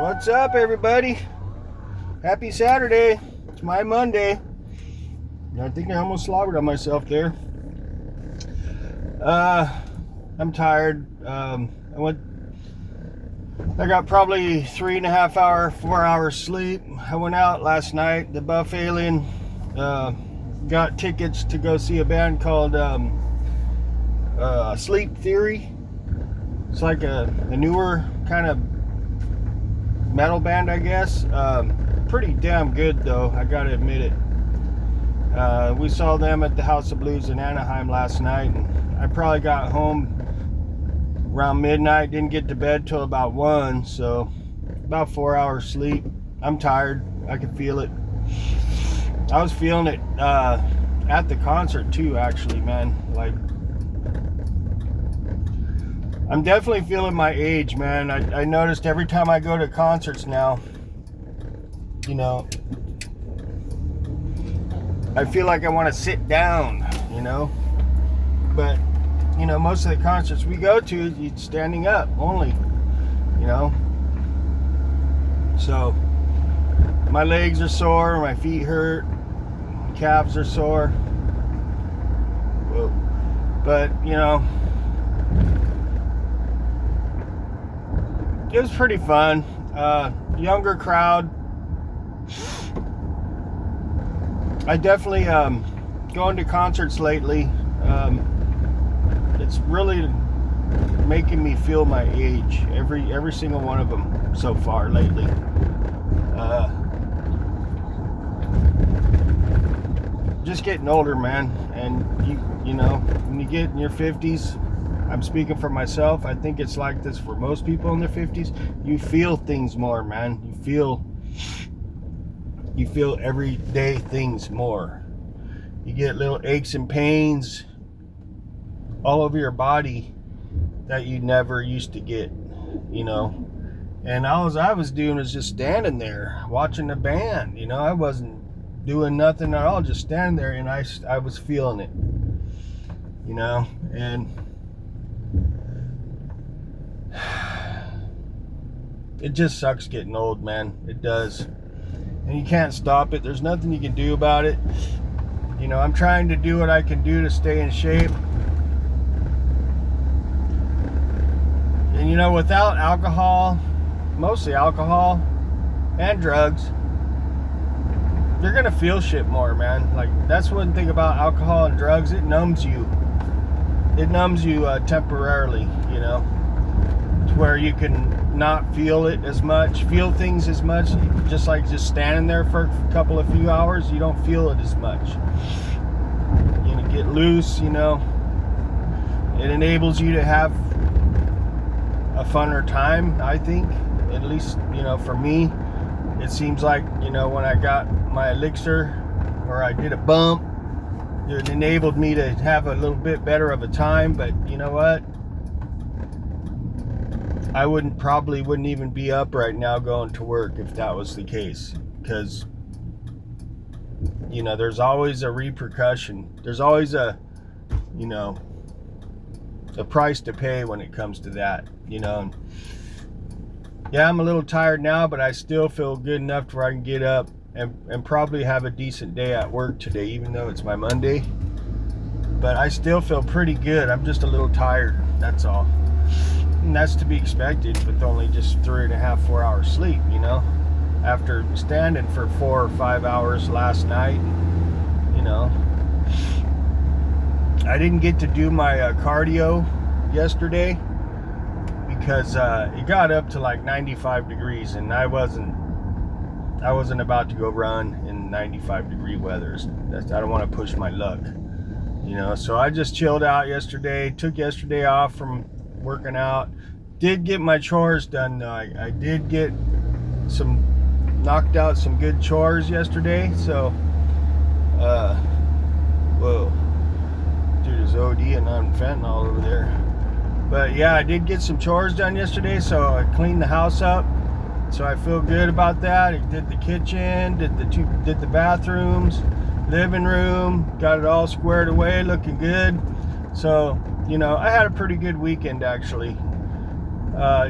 What's up, everybody? Happy Saturday. It's my Monday. I think I almost slobbered on myself there. I'm tired. I got probably 3.5 hour, 4 hours sleep. I went out last night, the Buff Alien. Got tickets to go see a band called Sleep Theory. It's like a newer kind of metal band, I guess. Pretty damn good though, I gotta admit it. We saw them at the House of Blues in Anaheim last night, and I probably got home around midnight, didn't get to bed till about 1, so about 4 hours sleep. I'm tired, I can feel it. I was feeling it at the concert too, actually, man. Like, I'm definitely feeling my age, man. I noticed every time I go to concerts now, you know, I feel like I want to sit down, you know. But, you know, most of the concerts we go to, it's standing up only, you know. So, my legs are sore, my feet hurt, my calves are sore. Whoa. But, you know, it was pretty fun. Younger crowd. I definitely going to concerts lately. It's really making me feel my age. Every single one of them so far lately. Just getting older, man. And you know, when you get in your 50s, I'm speaking for myself, I think it's like this for most people in their 50s. You feel things more, man. You feel everyday things more. You get little aches and pains all over your body that you never used to get, you know. And all I was doing was just standing there watching the band, you know. I wasn't doing nothing at all, just standing there, and I was feeling it, you know. And it just sucks getting old, man. It does. And you can't stop it. There's nothing you can do about it. You know, I'm trying to do what I can do to stay in shape. And you know, without alcohol, mostly alcohol and drugs, you're gonna feel shit more, man. Like, that's one thing about alcohol and drugs. It numbs you. It numbs you temporarily, you know, to where you can not feel it as much, feel things as much. Just like just standing there for a few hours, you don't feel it as much. You know, get loose, you know. It enables you to have a funner time, I think. At least, you know, for me, it seems like, you know, when I got my elixir, or I did a bump, it enabled me to have a little bit better of a time. But you know what? I probably wouldn't even be up right now going to work if that was the case. Because, you know, there's always a repercussion. There's always a, you know, a price to pay when it comes to that, you know. Yeah, I'm a little tired now, but I still feel good enough to where I can get up and probably have a decent day at work today, even though it's my Monday. But I still feel pretty good. I'm just a little tired, that's all. And that's to be expected with only just 3.5, 4 hours sleep, you know, after standing for 4 or 5 hours last night, you know. I didn't get to do my cardio yesterday because it got up to like 95 degrees, and I wasn't about to go run in 95 degree weather. I don't want to push my luck, you know. So I just chilled out yesterday, took yesterday off from working out. Did get my chores done though. I did get knocked out some good chores yesterday. So whoa, dude is ODing on fentanyl over there. But yeah, I did get some chores done yesterday, so I cleaned the house up, so I feel good about that. I did the kitchen, did the bathrooms, living room, got it all squared away, looking good. So, you know, I had a pretty good weekend actually.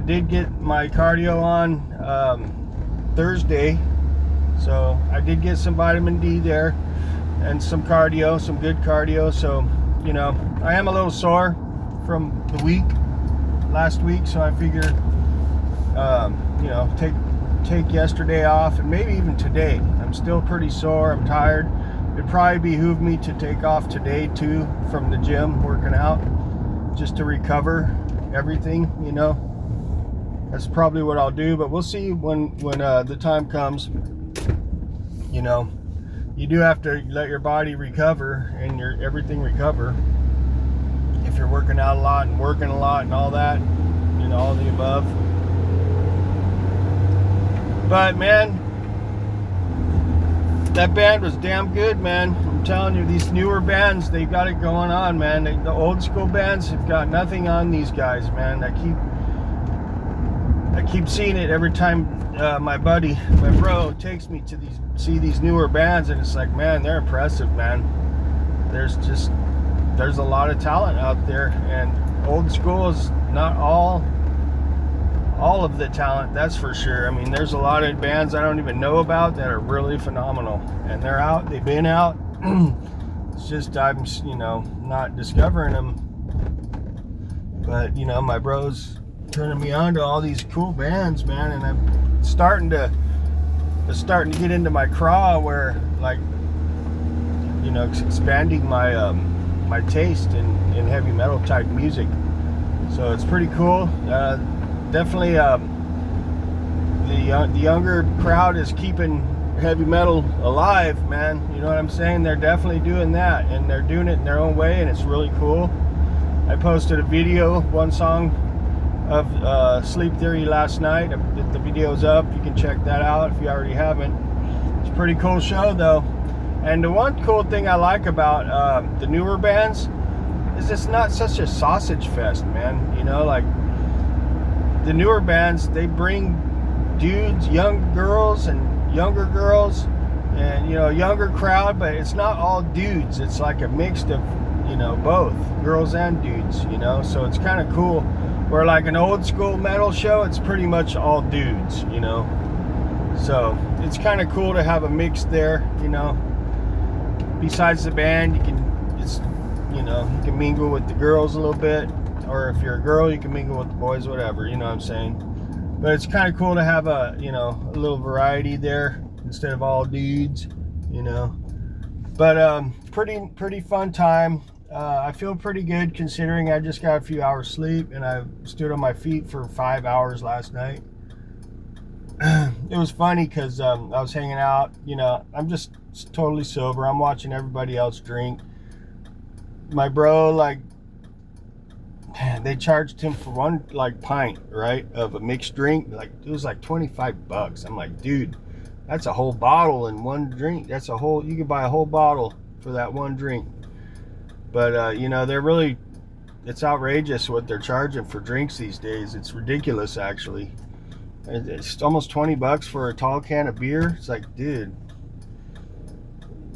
Did get my cardio on Thursday, so I did get some vitamin D there and some cardio, some good cardio. So, you know, I am a little sore from the last week, so I figure, you know, take yesterday off and maybe even today. I'm still pretty sore. I'm tired. It'd probably behoove me to take off today too from the gym working out, just to recover everything, you know. That's probably what I'll do, but we'll see when the time comes. You know, you do have to let your body recover and everything recover. If you're working out a lot and working a lot and all that, you know, all the above. But man, that band was damn good, man. I'm telling you, these newer bands, they got it going on, man. The old school bands have got nothing on these guys, man. I keep seeing it every time my bro takes me to see these newer bands, and it's like, man, they're impressive, man. There's a lot of talent out there, and old school is not all of the talent, that's for sure. I mean, there's a lot of bands I don't even know about that are really phenomenal, and they've been out. It's just I'm, you know, not discovering them. But, you know, my bro's turning me on to all these cool bands, man, and I'm starting to get into my craw where, like, you know, expanding my my taste in heavy metal type music. So it's pretty cool. Definitely the younger crowd is keeping heavy metal alive, man. You know what I'm saying? They're definitely doing that, and they're doing it in their own way, and it's really cool. I posted a video, one song of Sleep Theory last night. The video's up. You can check that out if you already haven't. It's a pretty cool show, though. And the one cool thing I like about the newer bands is it's not such a sausage fest, man. You know, like the newer bands, they bring dudes, young girls and younger girls, and, you know, younger crowd, but it's not all dudes. It's like a mix of, you know, both girls and dudes, you know. So it's kind of cool. Where like an old school metal show, it's pretty much all dudes, you know. So it's kind of cool to have a mix there, you know. Besides the band, you can mingle with the girls a little bit, or if you're a girl, you can mingle with the boys, whatever, you know what I'm saying. But it's kind of cool to have a little variety there instead of all dudes, you know. But pretty fun time. I feel pretty good considering I just got a few hours sleep, and I stood on my feet for 5 hours last night. It was funny because I was hanging out, you know, I'm just totally sober. I'm watching everybody else drink. My bro, like, they charged him for one, like, pint, right, of a mixed drink. Like, it was like $25. I'm like, dude, that's a whole bottle in one drink. You could buy a whole bottle for that one drink. But, you know, it's outrageous what they're charging for drinks these days. It's ridiculous, actually. It's almost $20 for a tall can of beer. It's like, dude,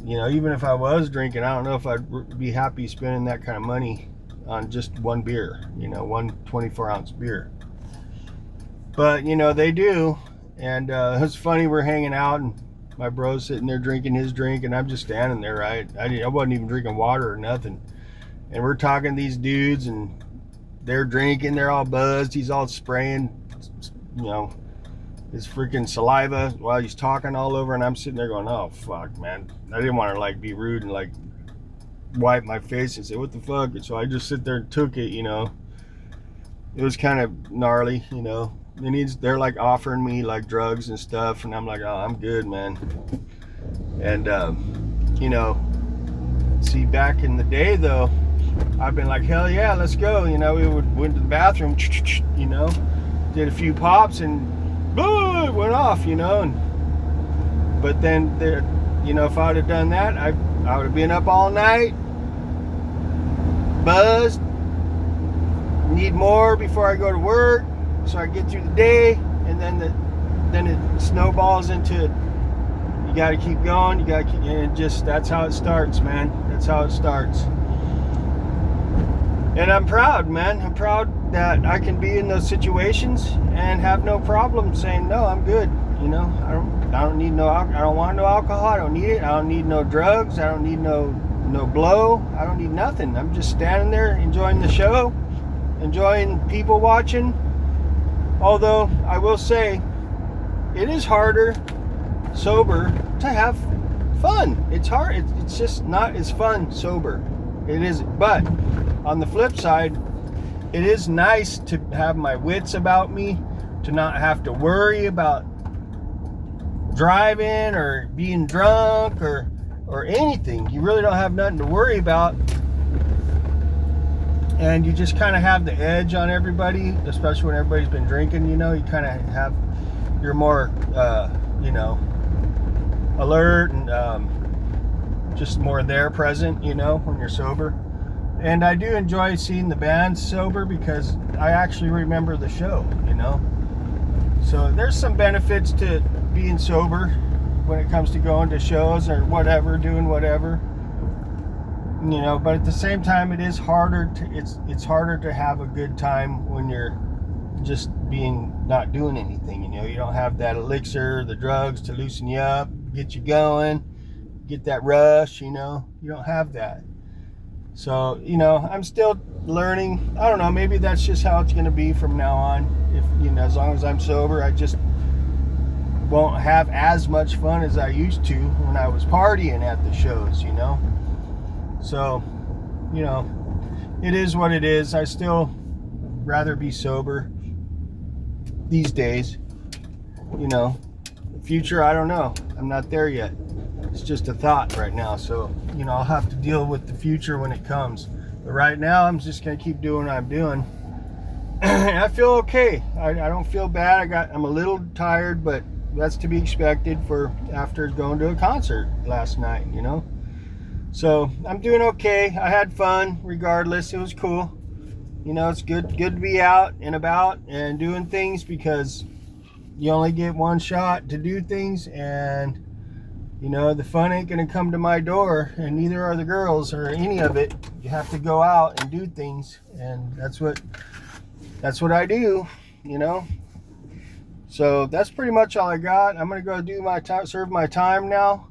you know, even if I was drinking, I don't know if I'd be happy spending that kind of money on just one beer, you know, one 24-ounce beer. But, you know, they do. And it's funny, we're hanging out, and my bro's sitting there drinking his drink, and I'm just standing there, right? I wasn't even drinking water or nothing. And we're talking to these dudes, and they're drinking, they're all buzzed. He's all spraying, you know, his freaking saliva while he's talking all over, and I'm sitting there going, oh, fuck, man. I didn't want to, like, be rude and, like, wipe my face and say, what the fuck? And so I just sit there and took it, you know. It was kind of gnarly, you know. And they're like offering me like drugs and stuff, and I'm like, oh, I'm good, man. And you know, see, back in the day though, I've been like, hell yeah, let's go. You know, we went to the bathroom, you know, did a few pops, and boom, it went off, you know. But then there, you know, if I would have done that, I would have been up all night, buzzed, need more before I go to work, so I get through the day, and then it snowballs into, you got to keep going, and just, that's how it starts, man. That's how it starts. And I'm proud, man. I'm proud that I can be in those situations and have no problem saying, no, I'm good. You know, I don't need no, I don't want no alcohol. I don't need it. I don't need no drugs. I don't need no blow. I don't need nothing. I'm just standing there enjoying the show, enjoying people watching. Although I will say, it is harder sober to have fun. It's hard. It's just not as fun sober. It is. But on the flip side, it is nice to have my wits about me, to not have to worry about driving or being drunk or anything. You really don't have nothing to worry about, and you just kind of have the edge on everybody, especially when everybody's been drinking. You know, you kind of have, you're more you know, alert and just more there, present, you know, when you're sober. And I do enjoy seeing the bands sober because I actually remember the show, you know. So there's some benefits to being sober when it comes to going to shows or whatever, doing whatever, you know. But at the same time, it is harder to, it's harder to have a good time when you're just not doing anything, you know. You don't have that elixir, the drugs to loosen you up, get you going, get that rush, you know. You don't have that. So, you know, I'm still learning. I don't know, maybe that's just how it's going to be from now on. If, you know, as long as I'm sober, I just won't have as much fun as I used to when I was partying at the shows, you know. So, you know, it is what it is. I still rather be sober these days. You know, the future, I don't know. I'm not there yet. It's just a thought right now. So, you know, I'll have to deal with the future when it comes. But right now, I'm just going to keep doing what I'm doing. I feel okay. I don't feel bad. I'm a little tired, but that's to be expected for after going to a concert last night, you know. So I'm doing okay. I had fun regardless. It was cool. You know, it's good to be out and about and doing things, because you only get one shot to do things, and you know, the fun ain't gonna come to my door, and neither are the girls or any of it. You have to go out and do things, and that's what I do, you know. So that's pretty much all I got. I'm gonna go do my time, serve my time now,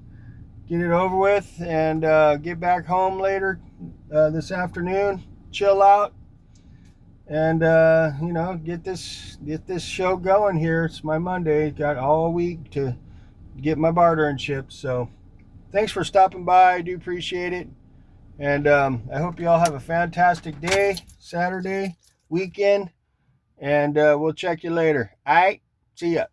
get it over with, and get back home later this afternoon, chill out, and you know, get this show going here. It's my Monday. Got all week to get my bartering chips. So thanks for stopping by. I do appreciate it, and I hope you all have a fantastic day, Saturday, weekend, and we'll check you later. All right, see ya.